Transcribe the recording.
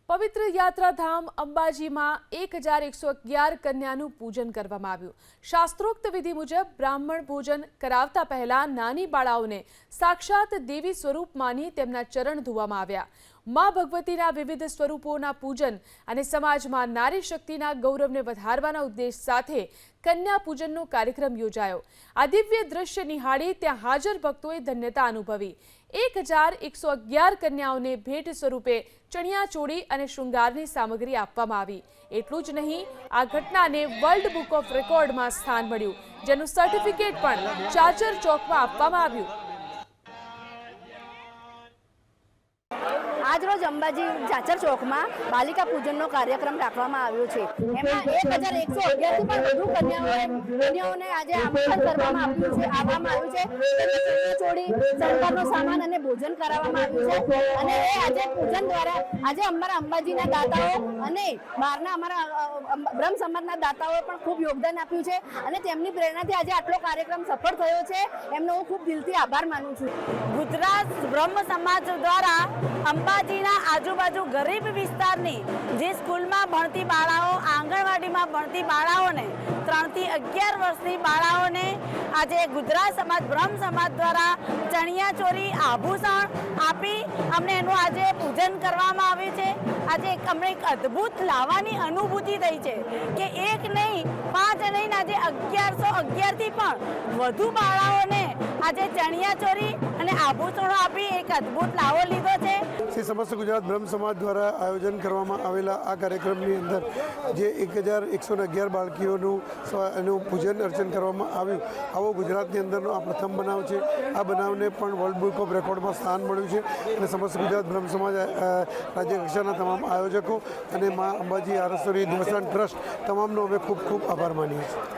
પવિત્ર યાત્રાધામ અંબાજીમાં 1111 કન્યાનું પૂજન કરવામાં આવ્યું। શાસ્ત્રોક્ત વિધિ મુજબ બ્રાહ્મણ ભોજન કરાવતા પહેલા નાની બાળાઓને સાક્ષાત દેવી સ્વરૂપ માની તેમના ચરણ ધોવામાં આવ્યા। માં ભગવતીના વિવિધ સ્વરૂપોના પૂજન અને સમાજમાં નારી શક્તિના ગૌરવને વધારવાના ઉદ્દેશ સાથે કન્યા પૂજનનો કાર્યક્રમ યોજાયો। આ દિવ્ય દ્રશ્ય નિહાળી ત્યાં હાજર ભક્તોએ ધન્યતા અનુભવી। 1111 કન્યાઓને ભેટ સ્વરૂપે ચણિયાચોળી અને શૃંગારની સામગ્રી આપવામાં આવી। એટલું જ નહીં, આ ઘટનાને વર્લ્ડ બુક ઓફ રેકોર્ડમાં સ્થાન મળ્યું, જેનું સર્ટિફિકેટ પણ ચાચર ચોકમાં આપવામાં આવ્યું। આજરોજ અંબાજી ચાચર ચોકમાં બાલિકા પૂજનનો કાર્યક્રમ રાખવામાં આવ્યો છે। એમાં 1111 થી પણ વધુ કન્યાઓને આજે આમંત્રણ કરવામાં આવ્યું છે। ચણિયાચોળી, શણગારનો સામાન અને ભોજન કરાવવામાં આવ્યું છે અને એ આજે પૂજન દ્વારા આજે અમારા અંબાજીના દાતાઓ અને બહારના અમારા બ્રહ્મ સમાજના દાતાઓએ પણ ખૂબ યોગદાન આપ્યું છે અને તેમની પ્રેરણાથી આજે આટલો કાર્યક્રમ સફળ થયો છે। એમનો હું ખૂબ દિલથી આભાર માનું છું। ગુજરાત બ્રહ્મ સમાજ દ્વારા અંબાજીના આજુબાજુ ગરીબ વિસ્તારની જે સ્કૂલમાં ભણતી બાળાઓ, આંગણવાડીમાં ભણતી બાળાઓને 3 થી 11 વર્ષની બાળાઓને આજે ગુજરાત સમાજ બ્રહ્મ સમાજ દ્વારા ચણિયાચોળી, આભૂષણ આપી અમને એનું આજે પૂજન કરવામાં આવ્યું છે। આજે અમને એક અદ્ભુત લાવાની અનુભૂતિ થઈ છે કે એક નહીં, 5 નહીં, આજે 1111 થી પણ વધુ બાળાઓને આજે ચણિયાચોળી અને આભૂષણો આપી એક અદ્ભુત લાવો લીધો છે। શ્રી સમસ્ત ગુજરાત બ્રહ્મ સમાજ દ્વારા આયોજન કરવામાં આવેલા આ કાર્યક્રમની અંદર જે 1111 બાળકીઓનું પૂજન અર્ચન કરવામાં આવ્યું, આવો ગુજરાતની અંદરનો આ પ્રથમ બનાવ છે। આ બનાવને પણ વર્લ્ડ બુક ઓફ રેકોર્ડમાં સ્થાન મળ્યું છે અને સમસ્ત ગુજરાત બ્રહ્મ સમાજ રાજ્ય કક્ષાના તમામ આયોજકો અને મા અંબાજી આરસ્વરી દેવસ્થાન ટ્રસ્ટ તમામનો અમે ખૂબ ખૂબ આભાર માનીએ છીએ।